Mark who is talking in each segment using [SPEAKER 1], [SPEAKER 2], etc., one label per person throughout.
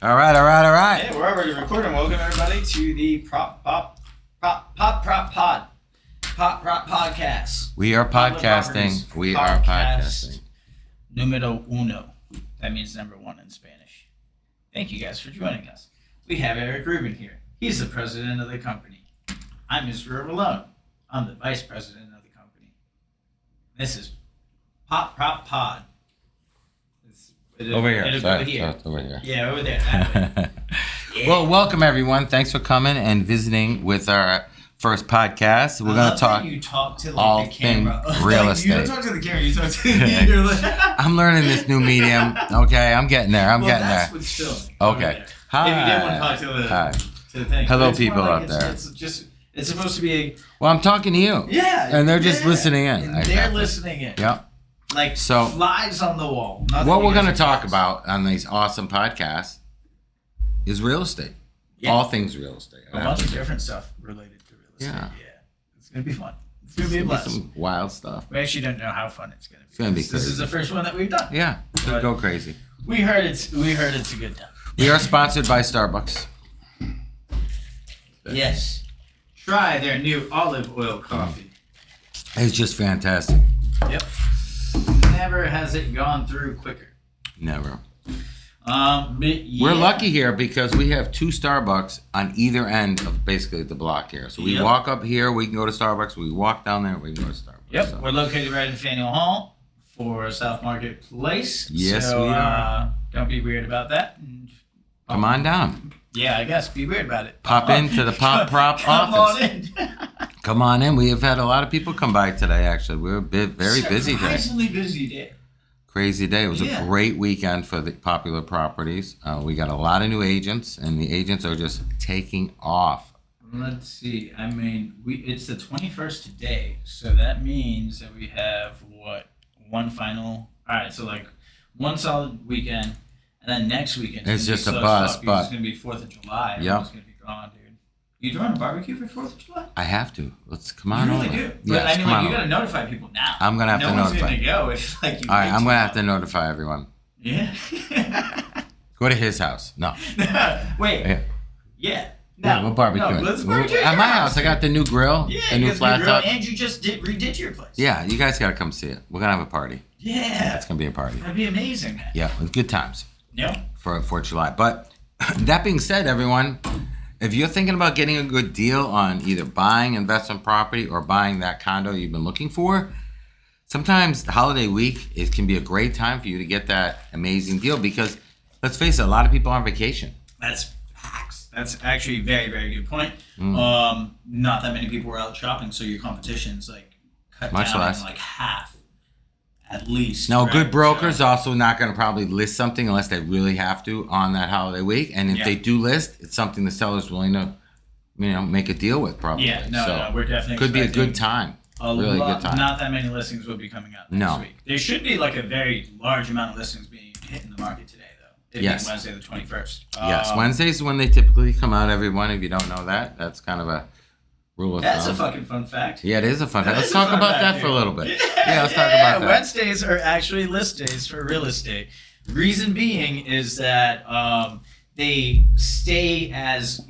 [SPEAKER 1] All right.
[SPEAKER 2] Yeah, we're already recording. Welcome everybody to the Prop Podcast.
[SPEAKER 1] We are podcasting. We are podcasting.
[SPEAKER 2] Numero uno. That means number one in Spanish. Thank you guys for joining us. We have Eric Rubin here. He's the president of the company. I'm Mr. Rolon. I'm the vice president of the company. This is Pod.
[SPEAKER 1] Over here.
[SPEAKER 2] Over here. Yeah, over there. That way. Yeah.
[SPEAKER 1] Well, welcome everyone. Thanks for coming and visiting with our first podcast. We're going to talk.
[SPEAKER 2] You talk to
[SPEAKER 1] all
[SPEAKER 2] the camera.
[SPEAKER 1] things real estate.
[SPEAKER 2] You don't talk to the camera. You talk to the
[SPEAKER 1] I'm learning this new medium. Okay, I'm getting there.
[SPEAKER 2] That's what's filming.
[SPEAKER 1] Okay.
[SPEAKER 2] Hi. If you didn't want to talk to the thing.
[SPEAKER 1] Hello, people out there.
[SPEAKER 2] It's supposed to be.
[SPEAKER 1] Well, I'm talking to you.
[SPEAKER 2] Yeah.
[SPEAKER 1] And they're just listening in.
[SPEAKER 2] They're listening in.
[SPEAKER 1] Yep.
[SPEAKER 2] Like
[SPEAKER 1] so,
[SPEAKER 2] flies on the wall.
[SPEAKER 1] What we're going to talk about on these awesome podcasts is real estate. Yeah. All things real estate.
[SPEAKER 2] A bunch of different stuff related to real estate. Yeah. It's going to be fun. It's going to be a blast.
[SPEAKER 1] Some wild stuff.
[SPEAKER 2] We actually don't know how fun it's going to be.
[SPEAKER 1] It's going to be crazy.
[SPEAKER 2] This is the first one that we've done.
[SPEAKER 1] Yeah. It'll go crazy.
[SPEAKER 2] We heard it's a good time.
[SPEAKER 1] We are sponsored by Starbucks.
[SPEAKER 2] Yes. Try their new olive oil coffee.
[SPEAKER 1] It's just fantastic.
[SPEAKER 2] Yep. Never has it gone through quicker.
[SPEAKER 1] Never.
[SPEAKER 2] Yeah.
[SPEAKER 1] We're lucky here because we have two Starbucks on either end of basically the block here. So we walk up here, we can go to Starbucks. We walk down there, we can go to Starbucks.
[SPEAKER 2] Yep.
[SPEAKER 1] So.
[SPEAKER 2] We're located right in Faneuil Hall for South Market Place.
[SPEAKER 1] Yes,
[SPEAKER 2] so,
[SPEAKER 1] we are.
[SPEAKER 2] Don't be weird about that.
[SPEAKER 1] Come on down.
[SPEAKER 2] Yeah, I guess. Be weird about it.
[SPEAKER 1] Pop into the Pop Prop office.
[SPEAKER 2] Come on in.
[SPEAKER 1] Come on in. We have had a lot of people come by today, actually. We were very busy today.
[SPEAKER 2] Surprisingly busy day.
[SPEAKER 1] Crazy day. It was a great weekend for the popular properties. We got a lot of new agents, and the agents are just taking off.
[SPEAKER 2] Let's see. I mean, it's the 21st today, so that means that we have, one final... All right, so like one solid weekend, and then next weekend...
[SPEAKER 1] It's just a buzz, but...
[SPEAKER 2] It's going to be 4th of July.
[SPEAKER 1] Yep.
[SPEAKER 2] It's going to be gone, dude. You throwing a barbecue for 4th of July?
[SPEAKER 1] I have to. Let's come on over.
[SPEAKER 2] You really do. But
[SPEAKER 1] yes,
[SPEAKER 2] I mean, you got to notify people now.
[SPEAKER 1] I'm going to have to notify.
[SPEAKER 2] No one's going to go if, you
[SPEAKER 1] all right, I'm going to have to notify everyone.
[SPEAKER 2] Yeah.
[SPEAKER 1] Go to his house. No.
[SPEAKER 2] Wait. Yeah. No.
[SPEAKER 1] Yeah, we'll barbecue
[SPEAKER 2] it. Let's barbecue
[SPEAKER 1] at my house. I got the new grill.
[SPEAKER 2] Yeah,
[SPEAKER 1] the new flat top.
[SPEAKER 2] And you just redid your place.
[SPEAKER 1] Yeah, you guys got to come see it. We're going to have a party.
[SPEAKER 2] Yeah.
[SPEAKER 1] It's going to be a party.
[SPEAKER 2] That'd be amazing.
[SPEAKER 1] Yeah, with good times.
[SPEAKER 2] Yeah.
[SPEAKER 1] For 4th of July. But that being said, everyone, if you're thinking about getting a good deal on either buying investment property or buying that condo you've been looking for, sometimes the holiday week can be a great time for you to get that amazing deal because, let's face it, a lot of people are on vacation.
[SPEAKER 2] That's facts. That's actually a very, very good point. Not that many people were out shopping, so your competition's cut
[SPEAKER 1] much
[SPEAKER 2] down
[SPEAKER 1] less.
[SPEAKER 2] In half. At least.
[SPEAKER 1] Now, good brokers also not going to probably list something unless they really have to on that holiday week. And if they do list, it's something the seller's willing to, make a deal with probably.
[SPEAKER 2] Yeah, no, we're definitely
[SPEAKER 1] could be a good time. Really good time.
[SPEAKER 2] Not that many listings will be coming out next week. There should be a very large amount of listings being hit in the market today, though.
[SPEAKER 1] Yes.
[SPEAKER 2] Wednesday the 21st.
[SPEAKER 1] Yes, Wednesdays is when they typically come out, everyone. If you don't know that, that's kind of a rule of thumb.
[SPEAKER 2] That's a fucking fun fact.
[SPEAKER 1] Yeah, it is a fun fact. Let's talk about that for a little bit. Yeah, let's talk about that.
[SPEAKER 2] Wednesdays are actually list days for real estate. Reason being is that they stay as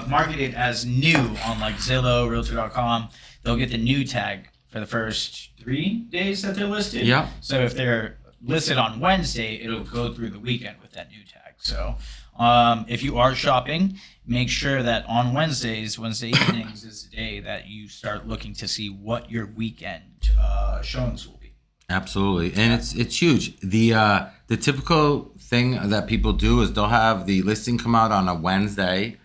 [SPEAKER 2] marketed as new on Zillow, Realtor.com. They'll get the new tag for the first 3 days that they're listed.
[SPEAKER 1] Yeah.
[SPEAKER 2] So if they're listed on Wednesday, it'll go through the weekend with that new tag. So if you are shopping, make sure that on Wednesday evenings is the day that you start looking to see what your weekend showings will be.
[SPEAKER 1] Absolutely, and it's huge. The typical thing that people do is they'll have the listing come out on a Wednesday,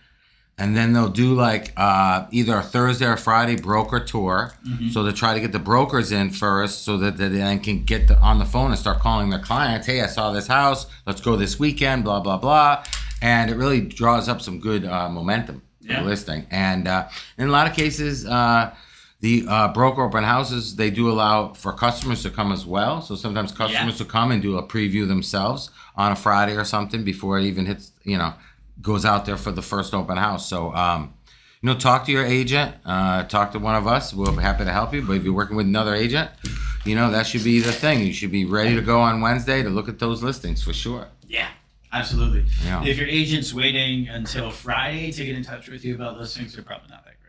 [SPEAKER 1] and then they'll do either a Thursday or Friday broker tour. Mm-hmm. So they try to get the brokers in first so that they then can get on the phone and start calling their clients. Hey, I saw this house. Let's go this weekend, blah, blah, blah. And it really draws up some good momentum for the listing. And in a lot of cases, the broker open houses, they do allow for customers to come as well. So sometimes customers will come and do a preview themselves on a Friday or something before it even hits, goes out there for the first open house. So, talk to your agent, talk to one of us. We'll be happy to help you. But if you're working with another agent, that should be the thing. You should be ready to go on Wednesday to look at those listings for sure.
[SPEAKER 2] Yeah. Absolutely.
[SPEAKER 1] Yeah.
[SPEAKER 2] If your agent's waiting until Friday to get in touch with you about listings, they're probably not that great.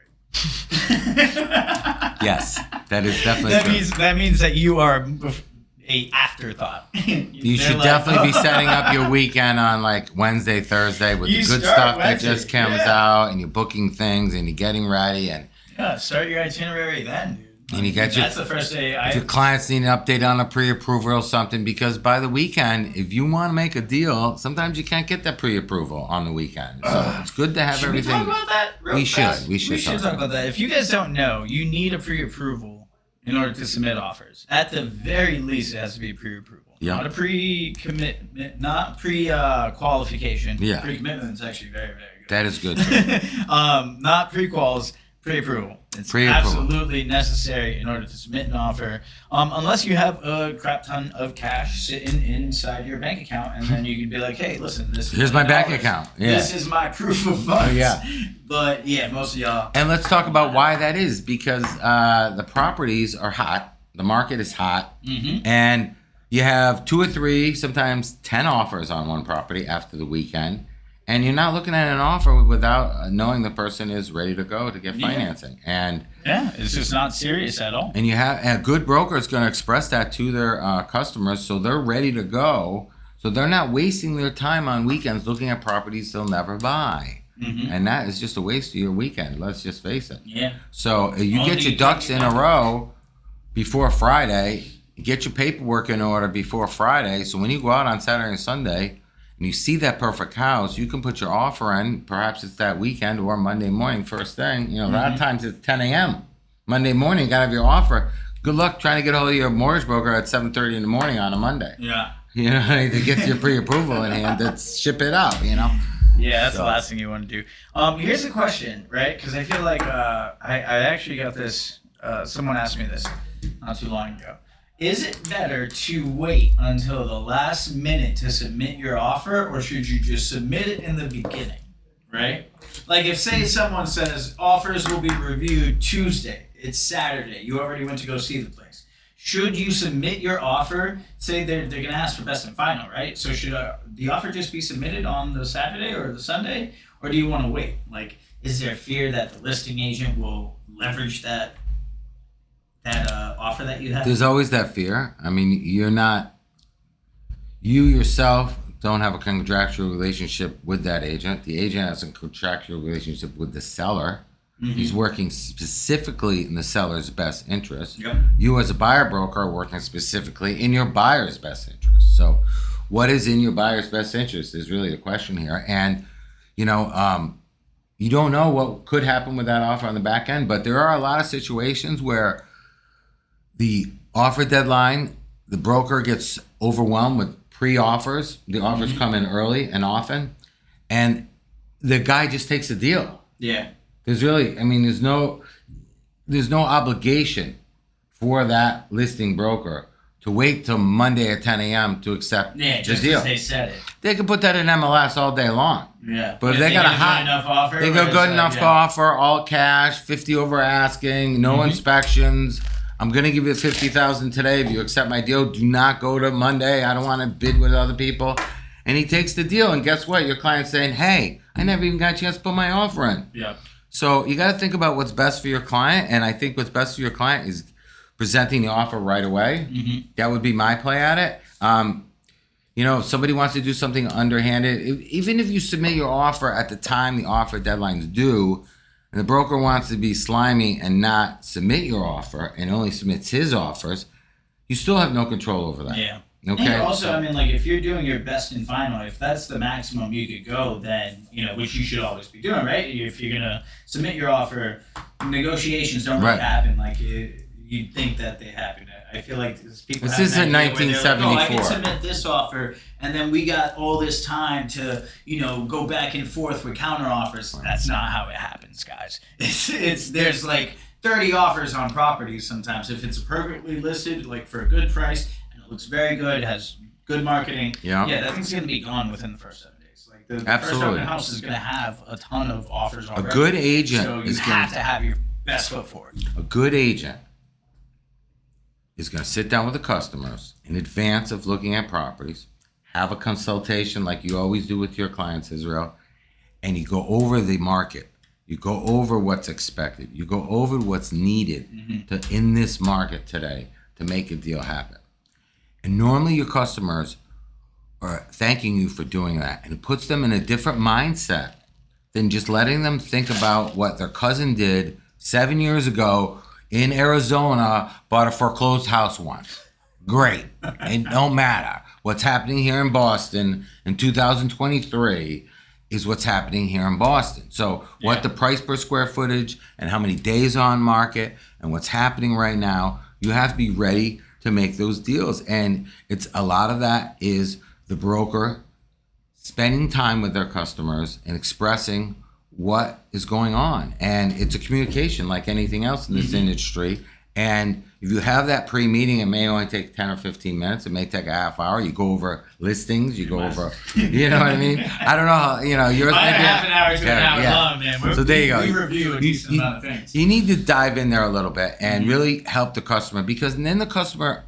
[SPEAKER 1] Yes, that is definitely true.
[SPEAKER 2] That means that you are a afterthought.
[SPEAKER 1] You should definitely be setting up your weekend on like Wednesday, Thursday with the good stuff that just comes out, and you're booking things and you're getting ready, and
[SPEAKER 2] start your itinerary then, dude.
[SPEAKER 1] And you get
[SPEAKER 2] that's the first day.
[SPEAKER 1] If your clients need an update on a pre-approval or something, because by the weekend, if you want to make a deal, sometimes you can't get that pre-approval on the weekend. So it's good to have everything.
[SPEAKER 2] Should we talk about that real fast?
[SPEAKER 1] We should
[SPEAKER 2] talk about that. If you guys don't know, you need a pre-approval in order to submit offers. At the very least, it has to be a pre-approval.
[SPEAKER 1] Yeah.
[SPEAKER 2] Not a pre-commitment, not pre-qualification.
[SPEAKER 1] Yeah.
[SPEAKER 2] Pre-commitment is actually very, very good.
[SPEAKER 1] That is good too.
[SPEAKER 2] Not pre-quals. Pre-approval. It's absolutely necessary in order to submit an offer, unless you have a crap ton of cash sitting inside your bank account, and then you can be like, "Hey, listen, here's
[SPEAKER 1] my bank account. Yeah.
[SPEAKER 2] This is my proof of funds."
[SPEAKER 1] Yeah.
[SPEAKER 2] But yeah, most of y'all.
[SPEAKER 1] And let's talk about why that is, because the properties are hot, the market is hot, and you have 2 or 3, sometimes 10 offers on one property after the weekend. And you're not looking at an offer without knowing the person is ready to go to get financing. And
[SPEAKER 2] it's just not serious at all.
[SPEAKER 1] And you have a good broker is going to express that to their customers, so they're ready to go. So they're not wasting their time on weekends looking at properties they'll never buy. And that is just a waste of your weekend. Let's just face it.
[SPEAKER 2] Yeah.
[SPEAKER 1] So you get your ducks in a row before Friday. Get your paperwork in order before Friday. So when you go out on Saturday and Sunday, and you see that perfect house, you can put your offer in. Perhaps it's that weekend or Monday morning, first thing. A lot of times it's 10 a.m. Monday morning, you got to have your offer. Good luck trying to get hold of your mortgage broker at 7:30 in the morning on a Monday.
[SPEAKER 2] Yeah.
[SPEAKER 1] To get your pre-approval in hand, that's ship it out,
[SPEAKER 2] Yeah, that's the last thing you want to do. Here's a question, right? Because I feel like I actually got this, someone asked me this not too long ago. Is it better to wait until the last minute to submit your offer, or should you just submit it in the beginning, right? Like if, say, someone says offers will be reviewed Tuesday, it's Saturday, you already went to go see the place. Should you submit your offer? Say they're going to ask for best and final, right? So should the offer just be submitted on the Saturday or the Sunday, or do you want to wait? Like, is there fear that the listing agent will leverage that offer that you have?
[SPEAKER 1] There's always that fear. I mean, you yourself don't have a contractual relationship with that agent. The agent has a contractual relationship with the seller. He's working specifically in the seller's best interest.
[SPEAKER 2] Yep.
[SPEAKER 1] You as a buyer broker are working specifically in your buyer's best interest. So what is in your buyer's best interest is really the question here. And, you don't know what could happen with that offer on the back end, but there are a lot of situations where the offer deadline, the broker gets overwhelmed with pre-offers. The offers come in early and often, and the guy just takes a deal.
[SPEAKER 2] Yeah.
[SPEAKER 1] There's no obligation for that listing broker to wait till Monday at 10 a.m. to accept the deal.
[SPEAKER 2] As they said it.
[SPEAKER 1] They can put that in MLS all day long.
[SPEAKER 2] Yeah.
[SPEAKER 1] But if they got a hot
[SPEAKER 2] enough offer,
[SPEAKER 1] they got good enough offer, all cash, 50 over asking, no inspections. I'm gonna give you $50,000 today if you accept my deal. Do not go to Monday. I don't want to bid with other people. And he takes the deal, and guess what? Your client's saying, "Hey, I never even got a chance to put my offer in."
[SPEAKER 2] Yeah.
[SPEAKER 1] So you got to think about what's best for your client, and I think what's best for your client is presenting the offer right away. That would be my play at it. If somebody wants to do something underhanded, even if you submit your offer at the time the offer deadline's due, and the broker wants to be slimy and not submit your offer and only submits his offers, you still have no control over that.
[SPEAKER 2] Yeah.
[SPEAKER 1] Okay.
[SPEAKER 2] And also, if you're doing your best and final, if that's the maximum you could go, then, which you should always be doing, right? If you're going to submit your offer, negotiations don't really happen like you'd think that they happen. I feel like people
[SPEAKER 1] this isn't 1974.
[SPEAKER 2] I can submit this offer, and then we got all this time to, go back and forth with counter offers. That's not how it happens, guys. There's like 30 offers on properties sometimes. If it's appropriately listed, like for a good price, and it looks very good, it has good marketing, that thing's going to be gone within the first 7 days. Like the first open house is going to have a ton of offers already.
[SPEAKER 1] A good agent
[SPEAKER 2] so you have to have your best foot forward.
[SPEAKER 1] A good agent is going to sit down with the customers in advance of looking at properties, have a consultation like you always do with your clients, Israel, and you go over the market. You go over what's expected. You go over what's needed to in this market today to make a deal happen. And normally your customers are thanking you for doing that, and it puts them in a different mindset than just letting them think about what their cousin did 7 years ago in Arizona, bought a foreclosed house once. Great. It don't matter. What's happening here in Boston in 2023 is what's happening here in Boston. So what the price per square footage and how many days on market and what's happening right now, you have to be ready to make those deals. And it's a lot of that is the broker spending time with their customers and expressing what is going on. And it's a communication like anything else in this industry. And if you have that pre-meeting, it may only take 10 or 15 minutes. It may take a half hour. You go over listings. You go over, you know what I mean? I don't know how, yours
[SPEAKER 2] About
[SPEAKER 1] may be
[SPEAKER 2] half an hour to an hour long, man.
[SPEAKER 1] So there you go.
[SPEAKER 2] We review a decent amount of things.
[SPEAKER 1] You need to dive in there a little bit and really help the customer, because then the customer,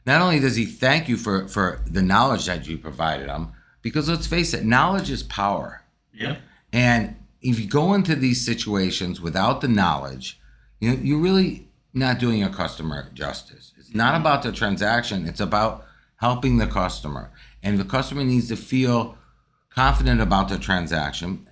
[SPEAKER 1] not only does he thank you for the knowledge that you provided him, because let's face it, knowledge is power.
[SPEAKER 2] Yep.
[SPEAKER 1] And if you go into these situations without the knowledge, you're really not doing your customer justice. It's not about the transaction. It's about helping the customer. And the customer needs to feel confident about the transaction.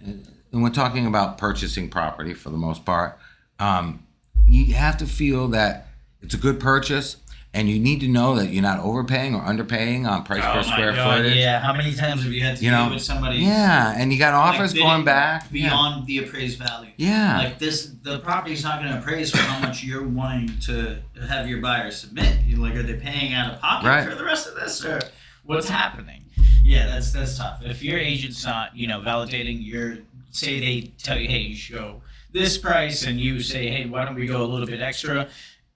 [SPEAKER 1] And we're talking about purchasing property for the most part. You have to feel that it's a good purchase. And you need to know that you're not overpaying or underpaying on price per square footage.
[SPEAKER 2] Yeah, how many times have you had to deal with somebody?
[SPEAKER 1] Yeah, and you got offers going back
[SPEAKER 2] beyond the appraised value.
[SPEAKER 1] Yeah,
[SPEAKER 2] like the property's not going to appraise for how much you're wanting to have your buyer submit. Are they paying out of pocket for the rest of this, or what's happening? Yeah, that's tough. If your agent's not, validating say they tell you, hey, you should go this price, and you say, hey, why don't we go a little bit extra?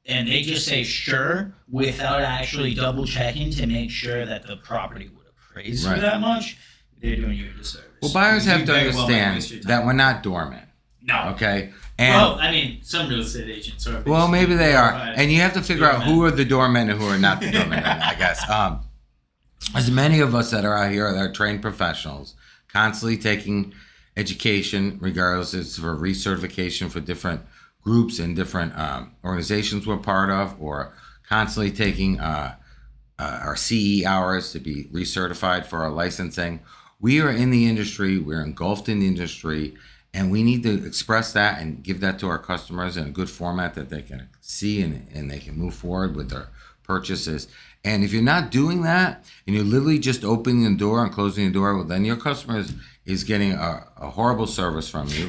[SPEAKER 2] And they just say sure without actually double checking to make sure that the property would appraise for that much, they're doing you a disservice.
[SPEAKER 1] Well, buyers have to understand that we're not doormen.
[SPEAKER 2] No.
[SPEAKER 1] Okay?
[SPEAKER 2] And some real estate agents are.
[SPEAKER 1] Well, maybe they are. And you have to figure out who are the doormen and who are not the doormen, I guess. As many of us that are out here that are trained professionals, constantly taking education, regardless it's for recertification for different groups and different organizations we're part of, or constantly taking our CE hours to be recertified for our licensing. We are in the industry, we're engulfed in the industry, and we need to express that and give that to our customers in a good format that they can see and they can move forward with their purchases. And if you're not doing that, and you're literally just opening the door and closing the door, well, then your customers is getting a horrible service from you.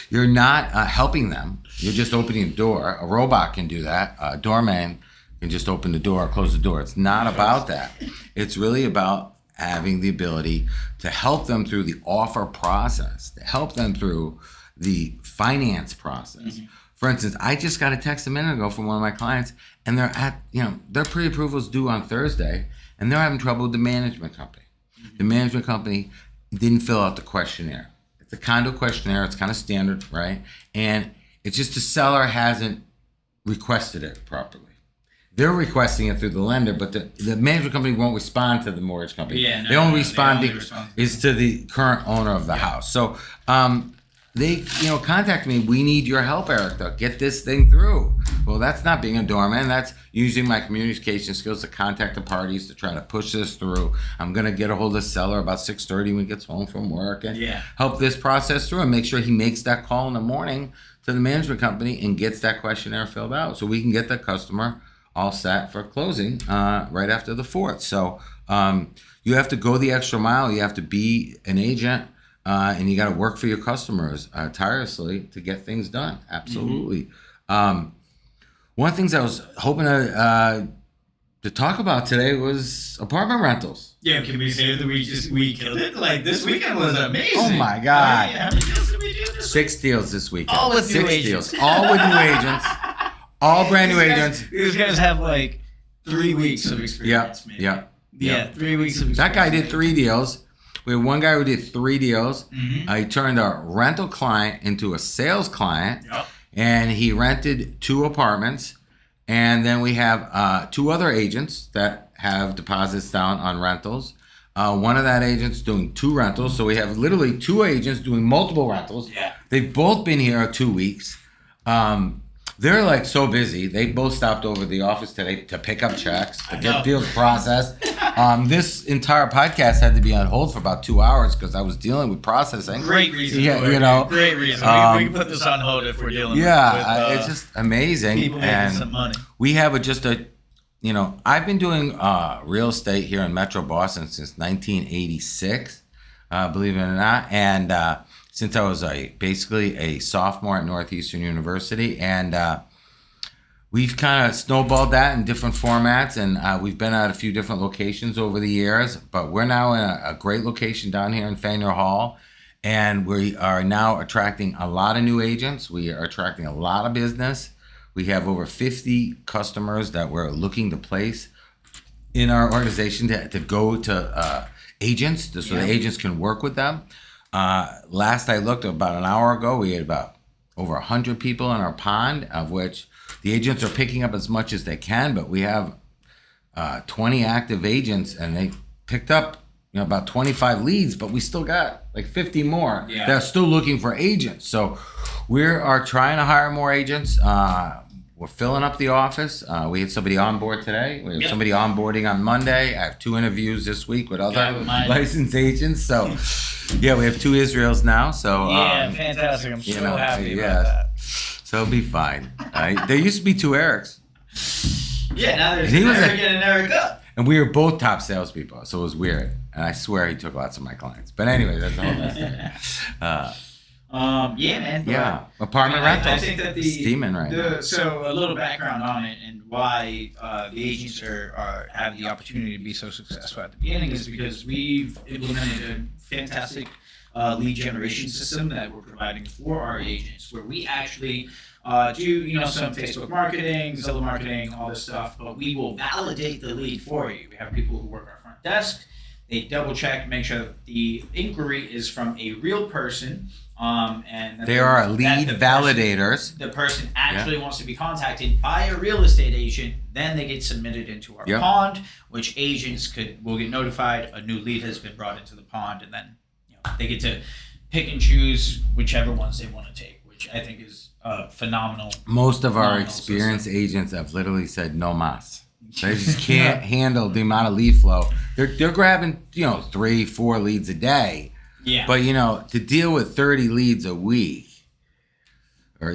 [SPEAKER 1] You're not helping them. You're just opening the door. A robot can do that. A doorman can just open the door or close the door. It's not about that. It's really about having the ability to help them through the offer process, to help them through the finance process. Mm-hmm. For instance, I just got a text a minute ago from one of my clients, and they're at, their pre-approval's due on Thursday, and they're having trouble with the management company. Mm-hmm. The management company didn't fill out the questionnaire. It's a condo questionnaire. It's kind of standard, right? And it's just the seller hasn't requested it properly. They're requesting it through the lender, but the management company won't respond to the mortgage company. They only respond to the current owner of the house. So they contact me. We need your help, Eric, to get this thing through. Well, that's not being a doorman. That's using my communication skills to contact the parties to try to push this through. I'm going to get a hold of the seller about 6:30 when he gets home from work and help this process through and make sure he makes that call in the morning to the management company and gets that questionnaire filled out so we can get the customer all set for closing right after the 4th. So you have to go the extra mile. You have to be an agent. And you got to work for your customers tirelessly to get things done. Absolutely. Mm-hmm. One of the things I was hoping to talk about today was apartment rentals.
[SPEAKER 2] Yeah, can we say that we killed it? Like, this weekend was amazing.
[SPEAKER 1] Oh my God!
[SPEAKER 2] How many deals did we do this
[SPEAKER 1] 6 deals this weekend.
[SPEAKER 2] All with new
[SPEAKER 1] agents.
[SPEAKER 2] deals.
[SPEAKER 1] All with new agents. All brand new agents.
[SPEAKER 2] These guys have like 3 weeks of experience. Yeah, 3 weeks of experience.
[SPEAKER 1] That guy did 3 deals. We had one guy who did 3 deals.
[SPEAKER 2] Mm-hmm.
[SPEAKER 1] He turned a rental client into a sales client.
[SPEAKER 2] Yep.
[SPEAKER 1] And he rented 2 apartments. And then we have 2 other agents that have deposits down on rentals. One of that agent's doing 2 rentals, so we have literally 2 agents doing multiple rentals.
[SPEAKER 2] Yeah.
[SPEAKER 1] They've both been here 2 weeks. They're like so busy. They both stopped over to the office today to pick up checks, to get deals processed. This entire podcast had to be on hold for about 2 hours because I was dealing with processing.
[SPEAKER 2] Great reason.
[SPEAKER 1] Yeah, you know.
[SPEAKER 2] Great reason. We can put this on hold if we're dealing with
[SPEAKER 1] it's just amazing.
[SPEAKER 2] people making some money.
[SPEAKER 1] We have I've been doing real estate here in Metro Boston since 1986, believe it or not. And since I was basically a sophomore at Northeastern University. And we've kind of snowballed that in different formats. And we've been at a few different locations over the years. But we're now in a great location down here in Faneuil Hall. And we are now attracting a lot of new agents. We are attracting a lot of business. We have over 50 customers that we're looking to place in our organization to go to agents so the agents can work with them. Last I looked, about an hour ago, we had about over 100 people in our pond, of which the agents are picking up as much as they can, but we have 20 active agents, and they picked up about 25 leads, but we still got like 50 more that are still looking for agents. So we are trying to hire more agents. We're filling up the office. We had somebody on board today. We have somebody onboarding on Monday. I have 2 interviews this week with other licensed agents. So, we have 2 Israels now. So
[SPEAKER 2] fantastic. I'm so happy about that.
[SPEAKER 1] So it'll be fine. There used to be 2 Erics.
[SPEAKER 2] Yeah, now there's an Eric and an Erica.
[SPEAKER 1] And we were both top salespeople, so it was weird. And I swear he took lots of my clients. But anyway, that's a whole other thing. Apartment rentals.
[SPEAKER 2] I think that
[SPEAKER 1] steaming right now.
[SPEAKER 2] So a little background on it and why the agents have the opportunity to be so successful at the beginning is because we've implemented a fantastic lead generation system that we're providing for our agents, where we actually do some Facebook marketing, Zillow marketing, all this stuff, but we will validate the lead for you. We have people who work our front desk. They double check, make sure that the inquiry is from a real person. And
[SPEAKER 1] they are lead validators.
[SPEAKER 2] The person actually wants to be contacted by a real estate agent. Then they get submitted into our pond, which agents will get notified a new lead has been brought into the pond, and then they get to pick and choose whichever ones they want to take, which I think is phenomenal.
[SPEAKER 1] Most of our experienced agents have literally said no mas. They just can't handle the amount of lead flow. They're grabbing 3-4 leads a day.
[SPEAKER 2] Yeah.
[SPEAKER 1] But to deal with 30 leads a week, or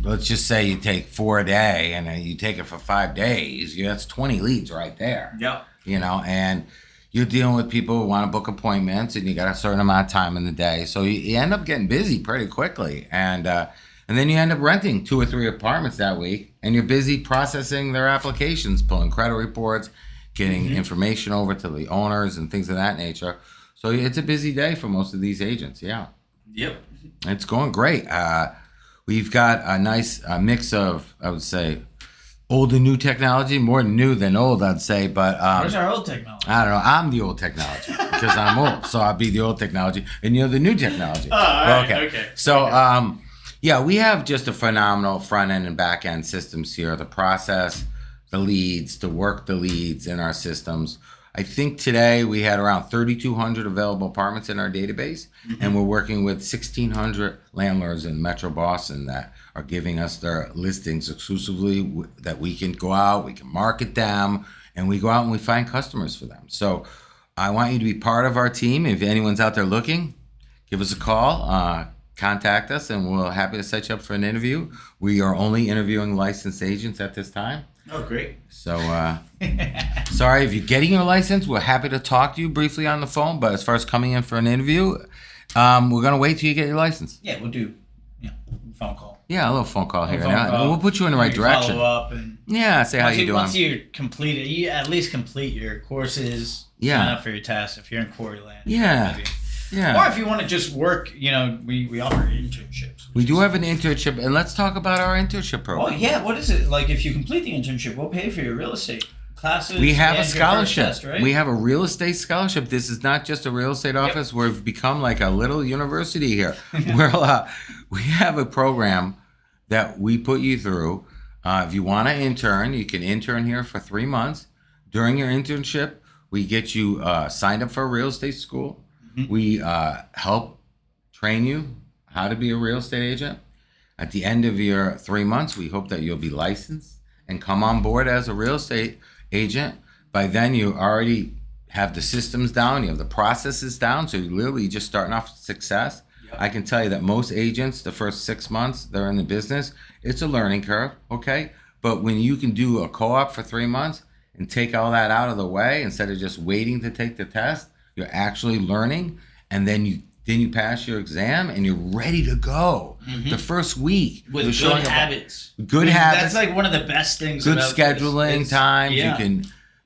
[SPEAKER 1] let's just say you take 4 a day and then you take it for 5 days, that's 20 leads right there.
[SPEAKER 2] Yep.
[SPEAKER 1] And you're dealing with people who want to book appointments, and you got a certain amount of time in the day, so you end up getting busy pretty quickly, and then you end up renting 2 or 3 apartments that week, and you're busy processing their applications, pulling credit reports, getting information over to the owners and things of that nature. So it's a busy day for most of these agents,
[SPEAKER 2] Yep.
[SPEAKER 1] It's going great. We've got a nice mix of, I would say, old and new technology, more new than old, I'd say. But
[SPEAKER 2] where's our old technology?
[SPEAKER 1] I don't know. I'm the old technology because I'm old, so I'll be the old technology, and you're the new technology.
[SPEAKER 2] Oh, all right. Okay.
[SPEAKER 1] So, we have just a phenomenal front end and back end systems here. The process, the leads, to work the leads in our systems. I think today we had around 3,200 available apartments in our database, and we're working with 1,600 landlords in Metro Boston that are giving us their listings exclusively that we can go out, we can market them, and we go out and we find customers for them. So I want you to be part of our team. If anyone's out there looking, give us a call, contact us, and we're happy to set you up for an interview. We are only interviewing licensed agents at this time.
[SPEAKER 2] Oh, great.
[SPEAKER 1] So, sorry, if you're getting your license, we're happy to talk to you briefly on the phone. But as far as coming in for an interview, we're going to wait till you get your license.
[SPEAKER 2] Yeah, we'll do phone call.
[SPEAKER 1] Yeah, a little phone call here. We'll put you in the right direction.
[SPEAKER 2] Follow up and
[SPEAKER 1] say how you doing.
[SPEAKER 2] Once you complete it, you at least complete your courses. Sign up for your tests if you're in Quarry Land.
[SPEAKER 1] Yeah.
[SPEAKER 2] Or if you want to just work, we offer internships.
[SPEAKER 1] We do have an internship, and let's talk about our internship program.
[SPEAKER 2] Well, yeah, what is it? Like, if you complete the internship, we'll pay for your real estate classes.
[SPEAKER 1] We have a scholarship.
[SPEAKER 2] Test, right?
[SPEAKER 1] We have a real estate scholarship. This is not just a real estate office. We've become like a little university here. We have a program that we put you through. If you want to intern, you can intern here for 3 months. During your internship, we get you signed up for a real estate school. We help train you how to be a real estate agent. At the end of your 3 months, we hope that you'll be licensed and come on board as a real estate agent. By then, you already have the systems down, you have the processes down, so you're literally just starting off with success. I can tell you that most agents, the first 6 months they're in the business, it's a learning curve, okay? But when you can do a co-op for 3 months and take all that out of the way instead of just waiting to take the test, you're actually learning, and then you pass your exam and you're ready to go. The first week
[SPEAKER 2] with
[SPEAKER 1] you're
[SPEAKER 2] good habits.
[SPEAKER 1] Good habits.
[SPEAKER 2] That's like one of the best things.
[SPEAKER 1] Good
[SPEAKER 2] about
[SPEAKER 1] scheduling
[SPEAKER 2] this.
[SPEAKER 1] times.
[SPEAKER 2] Yeah.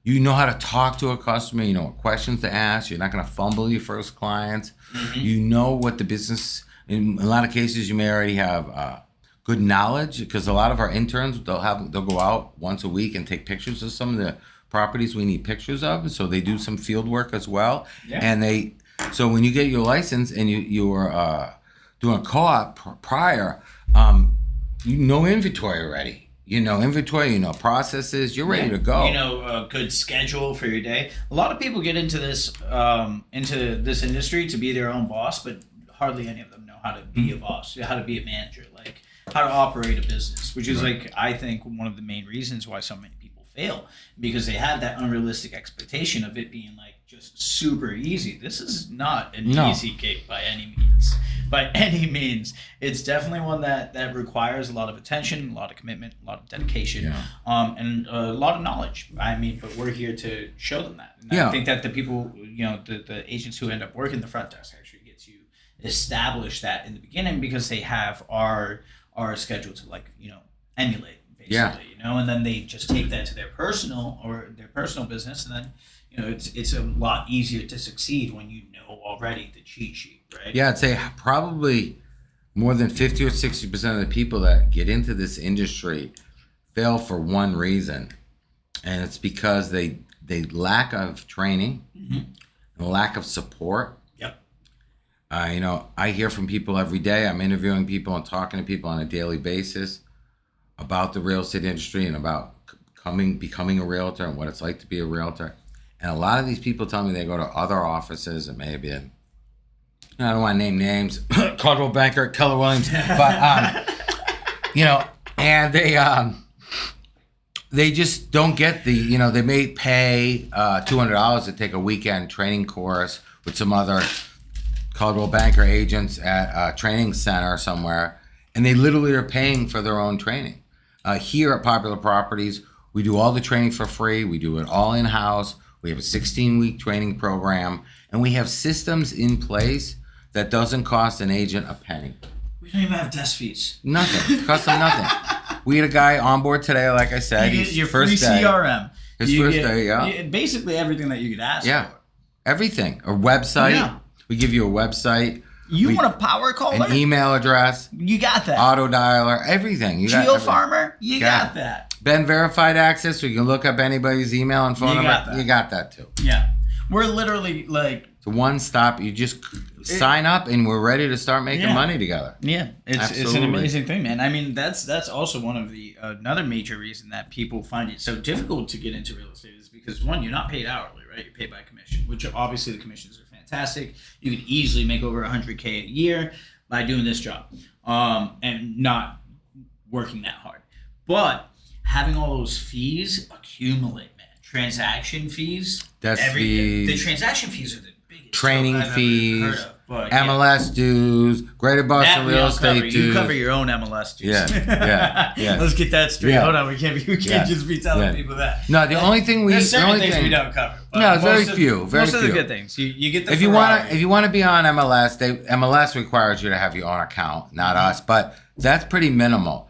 [SPEAKER 1] You know how to talk to a customer. You know what questions to ask. You're not going to fumble your first clients. You know what the business. In a lot of cases, you may already have good knowledge, because a lot of our interns they'll go out once a week and take pictures of some of the properties we need pictures of. So they do some field work as well. Yeah. And so when you get your license and you are doing a co-op prior, you know inventory already. You know inventory, you know processes, you're ready to go.
[SPEAKER 2] You know a good schedule for your day. A lot of people get into this industry to be their own boss, but hardly any of them know how to be a boss, how to be a manager, like how to operate a business, which is like, I think, one of the main reasons why so many people fail, because they have that unrealistic expectation of it being like just super easy. This is not an easy gig by any means. By any means. It's definitely one that requires a lot of attention, a lot of commitment, a lot of dedication, and a lot of knowledge. I mean, but we're here to show them that. And I think that the people, the agents who end up working the front desk actually get to establish that in the beginning, because they have our schedule to emulate, basically, and then they just take that to their personal business, and then it's a lot easier to succeed when you know already the cheat sheet, right?
[SPEAKER 1] Yeah, I'd say probably more than 50 or 60% of the people that get into this industry fail for one reason, and it's because they lack of training, and lack of support.
[SPEAKER 2] Yep.
[SPEAKER 1] I hear from people every day. I'm interviewing people and talking to people on a daily basis about the real estate industry and about becoming a realtor and what it's like to be a realtor. And a lot of these people tell me they go to other offices, it may have been, I don't want to name names, Caldwell Banker, Keller Williams, but and they just don't get they may pay $200 to take a weekend training course with some other Caldwell Banker agents at a training center somewhere, and they literally are paying for their own training. Here at Popular Properties, we do all the training for free. We do it all in-house. We have a 16-week training program, and we have systems in place that doesn't cost an agent a penny.
[SPEAKER 2] We don't even have desk fees.
[SPEAKER 1] Nothing. It costs them nothing. We had a guy on board today, like I said.
[SPEAKER 2] You get your first free CRM.
[SPEAKER 1] His first day,
[SPEAKER 2] basically everything that you could ask for.
[SPEAKER 1] Everything. A website. Yeah. We give you a website.
[SPEAKER 2] You want a power caller?
[SPEAKER 1] An email address.
[SPEAKER 2] You got that.
[SPEAKER 1] Auto dialer. Everything.
[SPEAKER 2] GeoFarmer? You got that.
[SPEAKER 1] Ben Verified Access, so you can look up anybody's email and phone number. You got that too.
[SPEAKER 2] Yeah. We're literally like...
[SPEAKER 1] It's one stop. You just sign up and we're ready to start making money together.
[SPEAKER 2] Yeah. It's an amazing thing, man. I mean, that's also one of the... another major reason that people find it so difficult to get into real estate is because, one, you're not paid hourly, right? You're paid by commission, which obviously the commissions are fantastic. You could easily make over $100K a year by doing this job and not working that hard. But having all those fees accumulate, man. Transaction fees.
[SPEAKER 1] Fees.
[SPEAKER 2] The transaction fees are the biggest.
[SPEAKER 1] Training fees. MLS dues. Greater Boston real estate dues.
[SPEAKER 2] You cover your own MLS dues.
[SPEAKER 1] Yeah.
[SPEAKER 2] Let's get that straight. Hold on, we can't just be telling people that.
[SPEAKER 1] No, the only thing we...
[SPEAKER 2] There's certain things we don't cover.
[SPEAKER 1] No, very few.
[SPEAKER 2] Most of the good things. You get the
[SPEAKER 1] If you want to be on MLS, MLS requires you to have your own account, not us, but that's pretty minimal.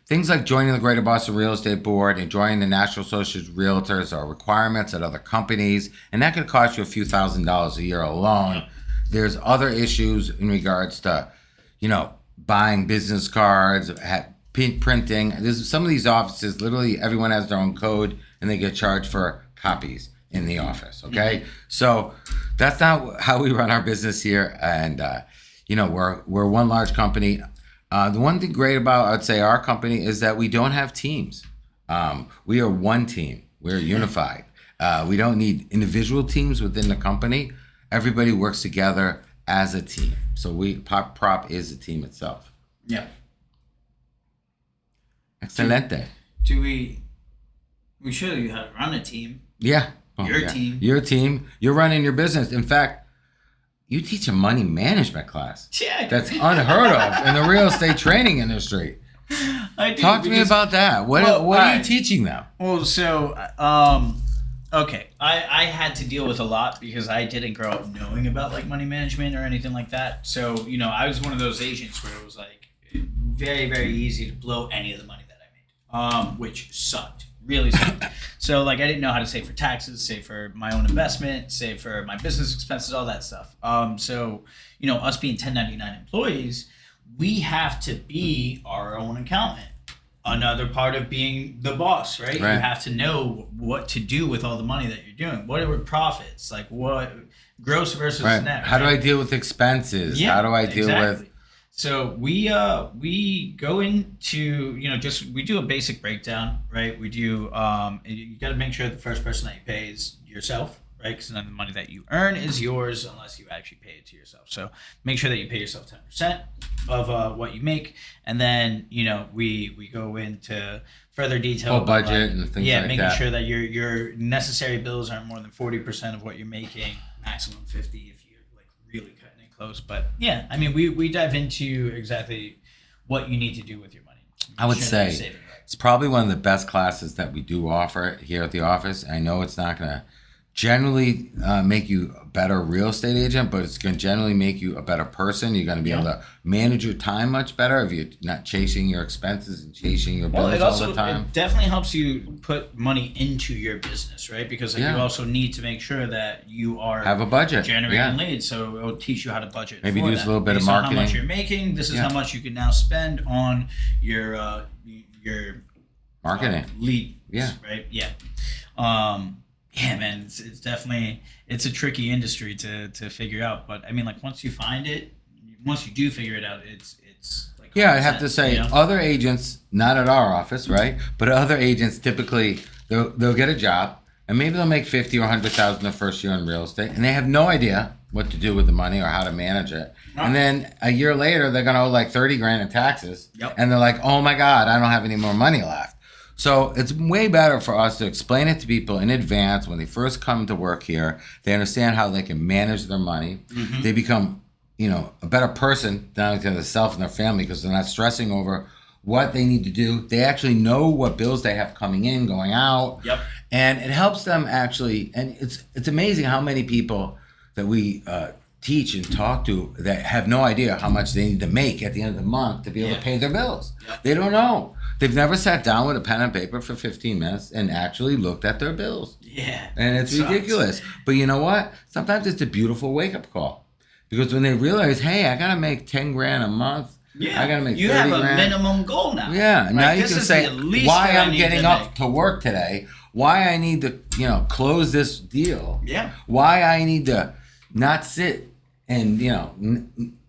[SPEAKER 1] Things like joining the Greater Boston Real Estate Board and joining the National Association of Realtors are requirements at other companies, and that could cost you a few $1,000s a year alone. There's other issues in regards to, buying business cards, printing. There's some of these offices, literally everyone has their own code, and they get charged for copies in the office, okay? Mm-hmm. So that's not how we run our business here, and, we're one large company. The one thing great about, I'd say, our company is that we don't have teams. We are one team. We're unified. We don't need individual teams within the company. Everybody works together as a team. So Pop Prop is a team itself.
[SPEAKER 2] Yeah.
[SPEAKER 1] Excelente.
[SPEAKER 2] We show you how to run a team.
[SPEAKER 1] Yeah.
[SPEAKER 2] Team.
[SPEAKER 1] Your team. You're running your business. In fact, you teach a money management class.
[SPEAKER 2] Yeah.
[SPEAKER 1] That's unheard of in the real estate training industry.
[SPEAKER 2] I do.
[SPEAKER 1] Talk to me about that. What are you teaching them?
[SPEAKER 2] Well, so, okay. I had to deal with a lot because I didn't grow up knowing about like money management or anything like that. So, I was one of those agents where it was like very, very easy to blow any of the money that I made, which sucked. Really sucked. So, like, I didn't know how to save for taxes, save for my own investment, save for my business expenses, all that stuff. So, us being 1099 employees, we have to be our own accountant. Another part of being the boss, right? You have to know what to do with all the money that you're doing. What are profits? Like what gross versus net.
[SPEAKER 1] How do I deal with expenses?
[SPEAKER 2] Yeah,
[SPEAKER 1] how do I deal with?
[SPEAKER 2] So we go into, we do a basic breakdown, right? We do, you got to make sure the first person that you pay is yourself, right? Because none of the money that you earn is yours unless you actually pay it to yourself. So make sure that you pay yourself 10% of what you make. And then, we go into further detail.
[SPEAKER 1] Whole budget and things like that.
[SPEAKER 2] Yeah, making sure that your necessary bills aren't more than 40% of what you're making, maximum 50% if you're like really cutting it close. But yeah, I mean, we dive into exactly what you need to do with your money.
[SPEAKER 1] I would say it's probably one of the best classes that we do offer here at the office. I know it's not going to generally make you a better real estate agent, but it's going to generally make you a better person. You're going to be able to manage your time much better if you're not chasing your expenses and chasing your bills all the time.
[SPEAKER 2] It definitely helps you put money into your business, right? Because you also need to make sure that you have
[SPEAKER 1] a budget,
[SPEAKER 2] generating leads. So it'll teach you how to budget.
[SPEAKER 1] Maybe do a little bit
[SPEAKER 2] of
[SPEAKER 1] marketing.
[SPEAKER 2] How much you're making. This is how much you can now spend on your
[SPEAKER 1] marketing
[SPEAKER 2] leads. Yeah. Right. Yeah. Yeah, man, it's definitely a tricky industry to figure out. But I mean, like once you do figure it out, it's like
[SPEAKER 1] I have to say, other agents, not at our office, right? But other agents typically they'll get a job and maybe they'll make $50,000 or $100,000 their first year in real estate, and they have no idea what to do with the money or how to manage it. And then a year later, they're gonna owe like $30,000 in taxes, and they're like, "Oh my God, I don't have any more money left." So it's way better for us to explain it to people in advance when they first come to work here. They understand how they can manage their money. Mm-hmm. They become, a better person, not only to themselves and their family, because they're not stressing over what they need to do. They actually know what bills they have coming in, going out.
[SPEAKER 2] Yep.
[SPEAKER 1] And it helps them actually. And it's amazing how many people that we teach and talk to that have no idea how much they need to make at the end of the month to be able to pay their bills. Yep. They don't know. They've never sat down with a pen and paper for 15 minutes and actually looked at their bills.
[SPEAKER 2] Yeah.
[SPEAKER 1] And it's ridiculous. But you know what? Sometimes it's a beautiful wake-up call. Because when they realize, hey, I got to make $10,000 a month.
[SPEAKER 2] Yeah.
[SPEAKER 1] I got to make $30,000.
[SPEAKER 2] You have a minimum goal now.
[SPEAKER 1] Yeah. Right? Now you can say why I'm getting up to work today, why I need to, close this deal.
[SPEAKER 2] Yeah.
[SPEAKER 1] Why I need to not sit and,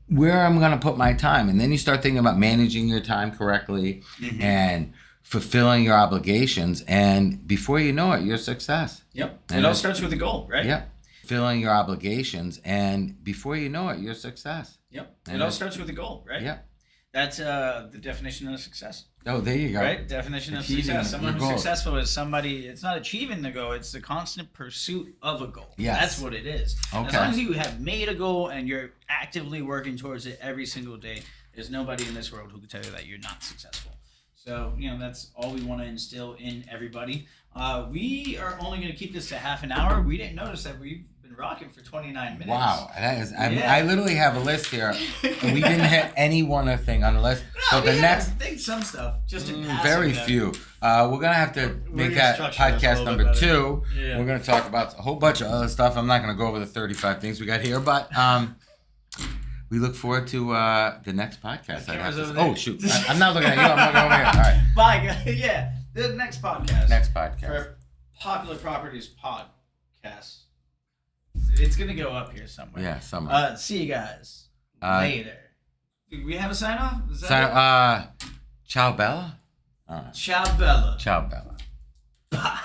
[SPEAKER 1] where I'm going to put my time. And then you start thinking about managing your time correctly and fulfilling your obligations. And before you know it, you're a success.
[SPEAKER 2] Yep. And it all starts with a goal, right?
[SPEAKER 1] Yep. Fulfilling your obligations. And before you know it, you're a success.
[SPEAKER 2] Yep. And it all starts with a goal, right?
[SPEAKER 1] Yep.
[SPEAKER 2] That's the definition of success.
[SPEAKER 1] Oh, there you go.
[SPEAKER 2] Right? Definition of success. Someone who's successful is somebody, it's not achieving the goal, it's the constant pursuit of a goal.
[SPEAKER 1] Yes.
[SPEAKER 2] That's what it is.
[SPEAKER 1] Okay.
[SPEAKER 2] As long as you have made a goal and you're actively working towards it every single day, there's nobody in this world who can tell you that you're not successful. So, that's all we want to instill in everybody. We are only going to keep this to half an hour. We didn't notice that we've been rocking for 29 minutes.
[SPEAKER 1] Wow. That is, I literally have a list here. And we didn't hit any one other thing on the list.
[SPEAKER 2] No,
[SPEAKER 1] so the next.
[SPEAKER 2] I think some stuff. Just in passing.
[SPEAKER 1] Very few. We're going to have to make that podcast number 2. Yeah. We're going to talk about a whole bunch of other stuff. I'm not going to go over the 35 things we got here, but we look forward to the next podcast. Oh, shoot. I'm not looking at you. I'm looking over here. All right.
[SPEAKER 2] Bye, guys. Yeah. The next podcast. For Popular Properties Podcast. It's going to go up here somewhere.
[SPEAKER 1] Yeah, somewhere.
[SPEAKER 2] See you guys later. Do we have a sign off? Is that
[SPEAKER 1] So, ciao, Bella.
[SPEAKER 2] Ciao, Bella.
[SPEAKER 1] Ciao, Bella.
[SPEAKER 2] Bye.